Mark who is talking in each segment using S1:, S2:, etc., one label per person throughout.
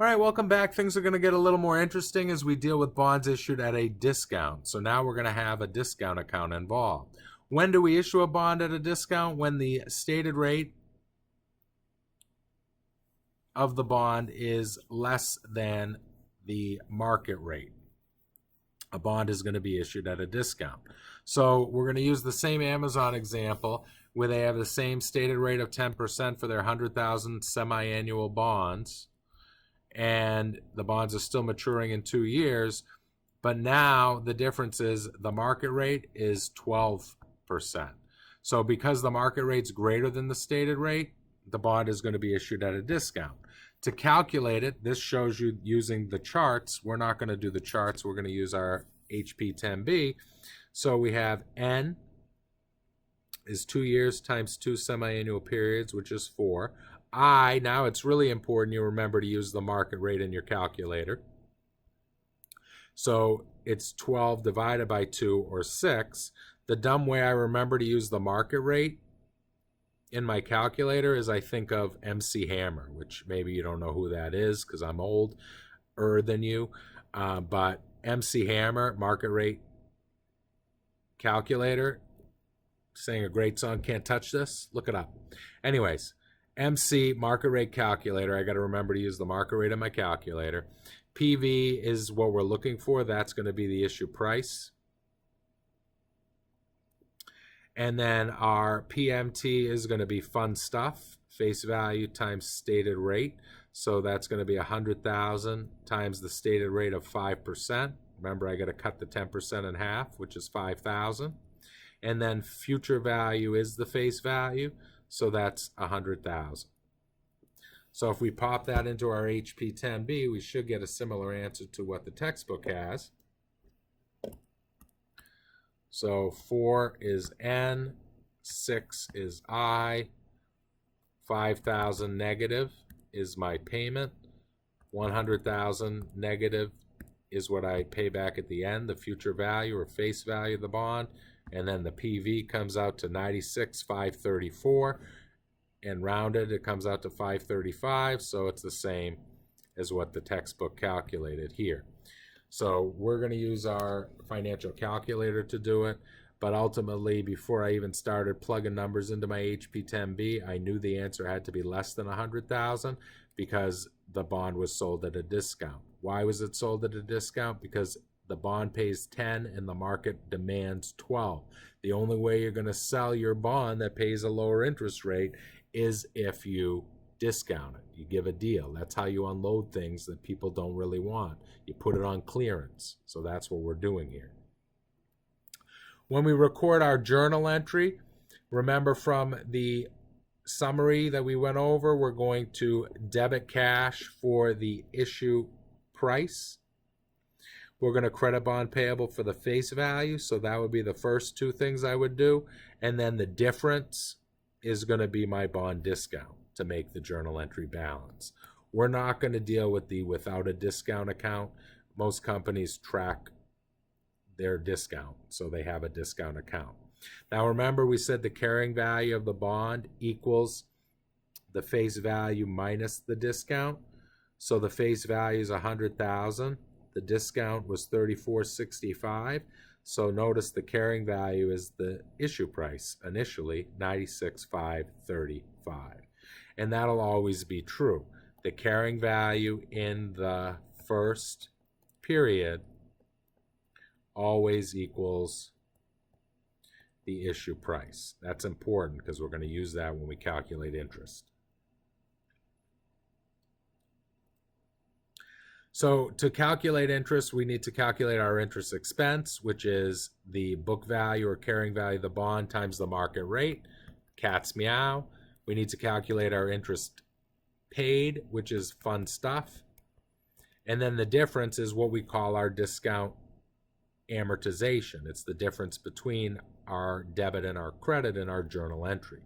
S1: All right, welcome back. Things are going to get a little more interesting as we deal with bonds issued at a discount. So now we're going to have a discount account involved. When do we issue a bond at a discount? When the stated rate of the bond is less than the market rate. A bond is going to be issued at a discount. So we're going to use the same Amazon example where they have the same stated rate of 10% for their 100,000 semi-annual bonds. And the bonds are still maturing in 2 years, but now the difference is the market rate is 12%. So because the market rate's greater than the stated rate, the bond is going to be issued at a discount. To calculate it, this shows you using the charts. We're not going to do the charts. We're going to use our HP10B. So we have N is 2 years times 2 semi-annual periods, which is 4. I, now it's really important you remember to use the market rate in your calculator. So it's 12 divided by 2, or 6. The dumb way I remember to use the market rate in my calculator is I think of MC Hammer, which maybe you don't know who that is because I'm older than you. But MC Hammer, market rate calculator, sang a great song, Can't Touch This. Look it up. Anyways. MC, market rate calculator. I got to remember to use the market rate in my calculator. PV is what we're looking for. That's going to be the issue price. And then our PMT is going to be fun stuff. Face value times stated rate. So that's going to be 100,000 times the stated rate of 5%. Remember, I got to cut the 10% in half, which is 5,000. And then future value is the face value. So that's 100,000. So if we pop that into our HP10B, we should get a similar answer to what the textbook has. So 4 is N, 6 is I, 5,000 negative is my payment, 100,000 negative is what I pay back at the end, the future value or face value of the bond. And then the PV comes out to 96,534, and rounded it comes out to 535, so it's the same as what the textbook calculated here. So we're going to use our financial calculator to do it, but ultimately before I even started plugging numbers into my HP10B, I knew the answer had to be less than 100,000 because the bond was sold at a discount. Why was it sold at a discount? Because the bond pays 10 and the market demands 12. The only way you're going to sell your bond that pays a lower interest rate is if you discount it. You give a deal. That's how you unload things that people don't really want. You put it on clearance. So that's what we're doing here. When we record our journal entry, remember from the summary that we went over, we're going to debit cash for the issue price. We're going to credit bond payable for the face value, so that would be the first two things I would do. And then the difference is going to be my bond discount to make the journal entry balance. We're not going to deal with the without a discount account. Most companies track their discount, so they have a discount account. Now remember, we said the carrying value of the bond equals the face value minus the discount. So the face value is 100,000. The discount was $34.65. So notice the carrying value is the issue price initially, $96,535. And that'll always be true. The carrying value in the first period always equals the issue price. That's important because we're going to use that when we calculate interest. So to calculate interest, we need to calculate our interest expense, which is the book value or carrying value of the bond times the market rate. Cat's meow. We need to calculate our interest paid, which is fun stuff. And then the difference is what we call our discount amortization. It's the difference between our debit and our credit in our journal entry.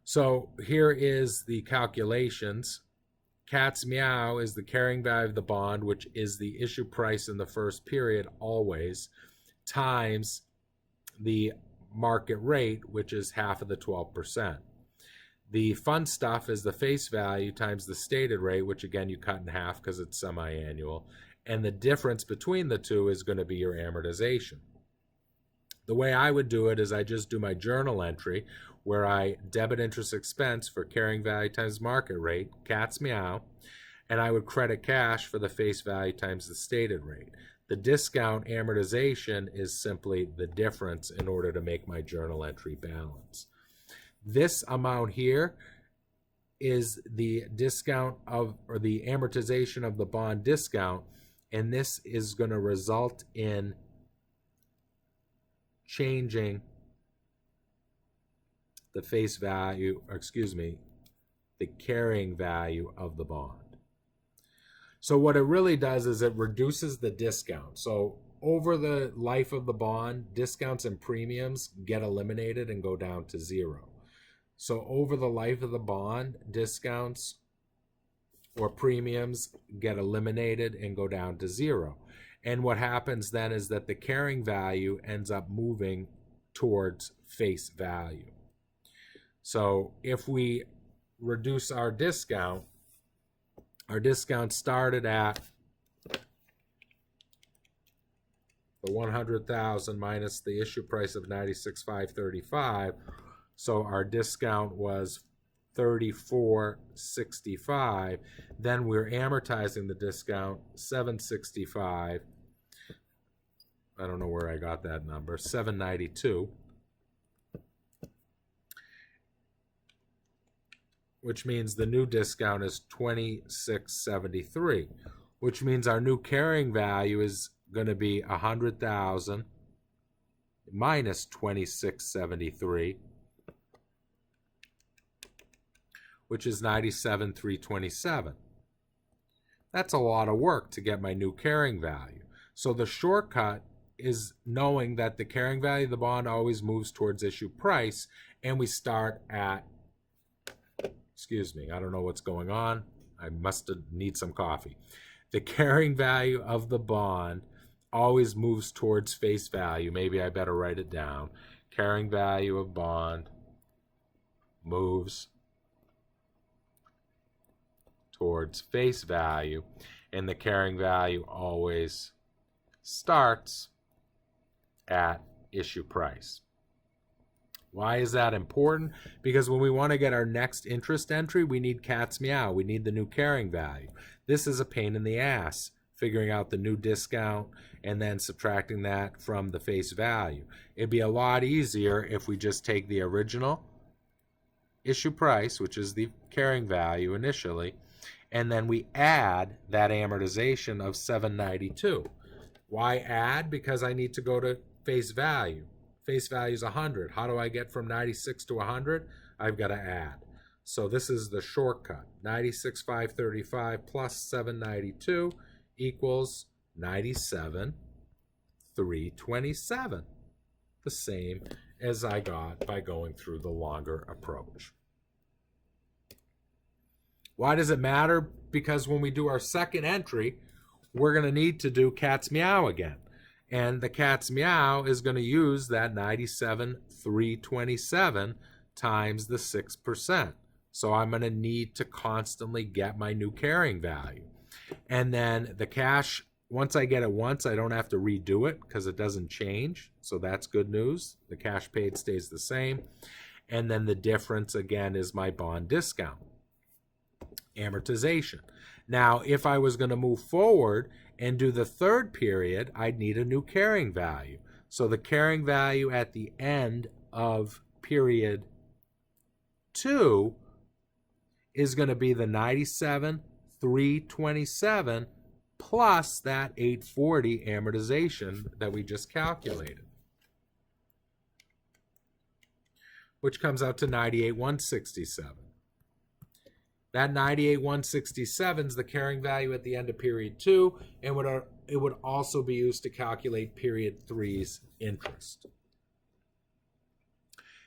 S1: So here is the calculations. Cat's meow is the carrying value of the bond, which is the issue price in the first period always, times the market rate, which is half of the 12%. The fun stuff is the face value times the stated rate, which again you cut in half because it's semi-annual. And the difference between the two is going to be your amortization. The way I would do it is I just do my journal entry where I debit interest expense for carrying value times market rate, cat's meow, and I would credit cash for the face value times the stated rate. The discount amortization is simply the difference in order to make my journal entry balance. This amount here is the discount of, or the amortization of the bond discount, and this is going to result in changing the face value, or excuse me, the carrying value of the bond. So what it really does is it reduces the discount. So over the life of the bond, discounts and premiums get eliminated and go down to zero. So over the life of the bond, discounts or premiums get eliminated and go down to zero. And what happens then is that the carrying value ends up moving towards face value. So if we reduce our discount started at the 100,000 minus the issue price of 96,535. So our discount was 34.65. Then we're amortizing the discount 765. I don't know where I got that number. 792. Which means the new discount is 2673, which means our new carrying value is going to be 100,000 minus 2673, which is 97,327. That's a lot of work to get my new carrying value. So the shortcut is knowing that the carrying value of the bond always moves towards issue price, and we start at, excuse me, I don't know what's going on. I must need some coffee. The carrying value of the bond always moves towards face value. Maybe I better write it down. Carrying value of bond moves towards face value, and the carrying value always starts at issue price. Why is that important? Because when we want to get our next interest entry, we need cat's meow. We need the new carrying value. This is a pain in the ass, figuring out the new discount and then subtracting that from the face value. It'd be a lot easier if we just take the original issue price, which is the carrying value initially, and then we add that amortization of 792. Why add? Because I need to go to face value. Face value is 100. How do I get from 96 to 100? I've got to add. So this is the shortcut. 96,535 plus 792 equals 97,327. The same as I got by going through the longer approach. Why does it matter? Because when we do our second entry, we're going to need to do cat's meow again. And the cat's meow is going to use that 97,327 times the 6%. So I'm going to need to constantly get my new carrying value. And then the cash, once I get it once, I don't have to redo it because it doesn't change. So that's good news. The cash paid stays the same. And then the difference, again, is my bond discount. Amortization. Now, if I was going to move forward and do the third period, I'd need a new carrying value. So the carrying value at the end of period 2 is going to be the 97,327 plus that 840 amortization that we just calculated, which comes out to 98,167. That 98,167 is the carrying value at the end of period 2, and it would also be used to calculate period 3's interest.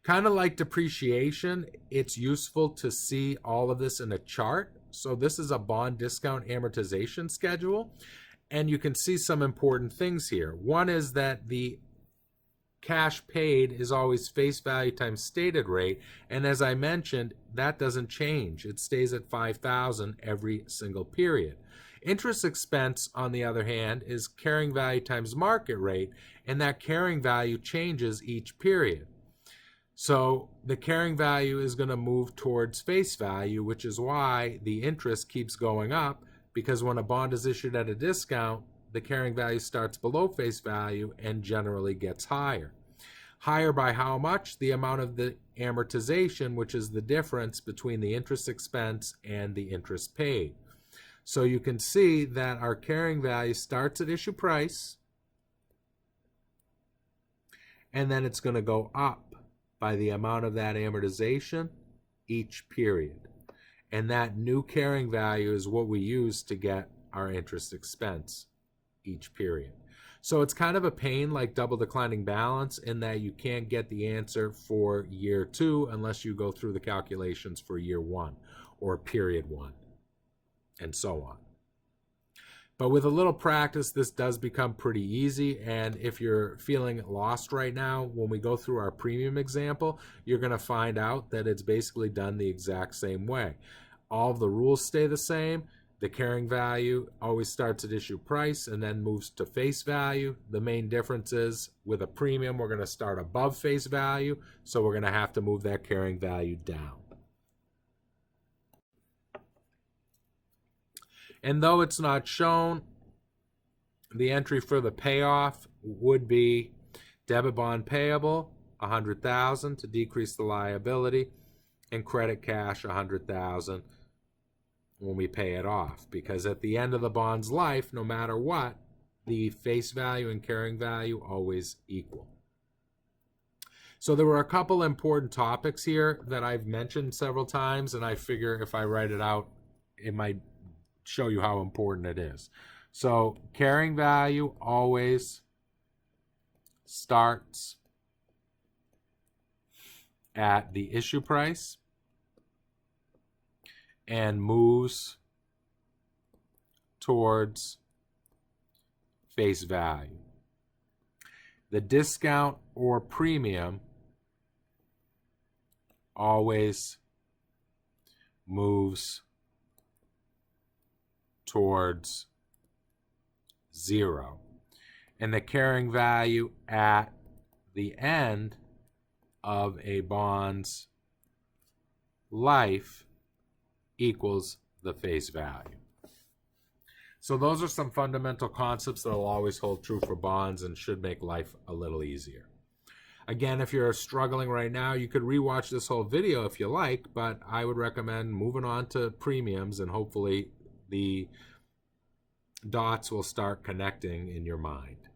S1: Kind of like depreciation, it's useful to see all of this in a chart. So this is a bond discount amortization schedule, and you can see some important things here. One is that the cash paid is always face value times stated rate, and as I mentioned, that doesn't change. It stays at 5,000 every single period. Interest expense, on the other hand, is carrying value times market rate, and that carrying value changes each period. So the carrying value is going to move towards face value, which is why the interest keeps going up, because when a bond is issued at a discount, the carrying value starts below face value and generally gets higher. Higher by how much? The amount of the amortization, which is the difference between the interest expense and the interest paid. So you can see that our carrying value starts at issue price, and then it's going to go up by the amount of that amortization each period. And that new carrying value is what we use to get our interest expense each period. So it's kind of a pain like double declining balance in that you can't get the answer for year 2 unless you go through the calculations for year 1 or period 1 and so on. But with a little practice, this does become pretty easy. And if you're feeling lost right now, when we go through our premium example, you're going to find out that it's basically done the exact same way. All of the rules stay the same. The carrying value always starts at issue price and then moves to face value. The main difference is with a premium, we're going to start above face value, so we're going to have to move that carrying value down. And though it's not shown, the entry for the payoff would be debit bond payable, $100,000 to decrease the liability, and credit cash, $100,000 when we pay it off. Because at the end of the bond's life, no matter what, the face value and carrying value always equal. So there were a couple important topics here that I've mentioned several times, and I figure if I write it out, it might show you how important it is. So carrying value always starts at the issue price and moves towards face value. The discount or premium always moves towards 0. And the carrying value at the end of a bond's life equals the face value. So those are some fundamental concepts that will always hold true for bonds and should make life a little easier. Again, if you're struggling right now, you could rewatch this whole video if you like, but I would recommend moving on to premiums, and hopefully the dots will start connecting in your mind.